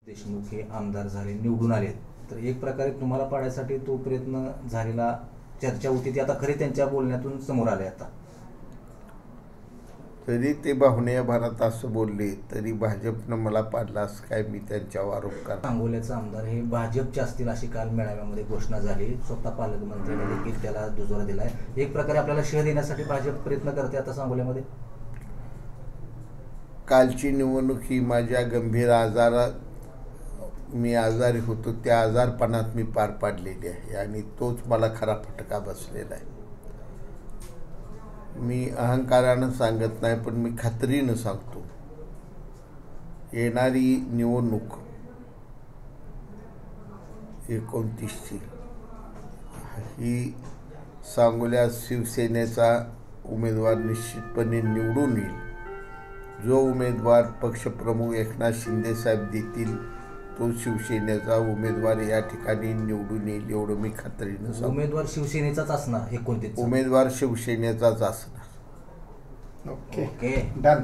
देशमुख हे आमदार झाले, निवडून आले, तर एक प्रकारे तुम्हाला पाडायसाठी तो प्रयत्न झालेला चर्चा होती ती आता खरी त्यांच्या बोलण्यातून समोर आले. आता तरी ते बाहुण्या भारत असं बोलले तरी भाजपनं मला पाडला असं काय मी त्यांच्यावर आरोप करतो. सांगोल्याचे आमदार हे भाजपचे असतील अशी काल मेळाव्यामध्ये घोषणा झाली. स्वतः पालकमंत्र्यांनी देखील त्याला दुजोरा दिलाय. एक प्रकारे आपल्याला शह देण्यासाठी भाजप प्रयत्न करते आता सांगोल्यामध्ये. कालची निवडणूक ही माझ्या गंभीर मी आजारी होतो त्या आजारपणात मी पार पाडलेली आहे आणि तोच मला खरा फटका बसलेला आहे. मी अहंकारानं सांगत नाही, पण मी खात्रीनं सांगतो, येणारी निवडणूक 29ची ही सांगोल्यात शिवसेनेचा उमेदवार निश्चितपणे निवडून येईल. जो उमेदवार पक्षप्रमुख एकनाथ शिंदेसाहेब देतील तो शिवसेनेचा उमेदवार या ठिकाणी निवडून येईल एवढं मी खात्रीनं सांगतो. उमेदवार शिवसेनेचाच असणार, 29 उमेदवार शिवसेनेचाच असणार. Okay done.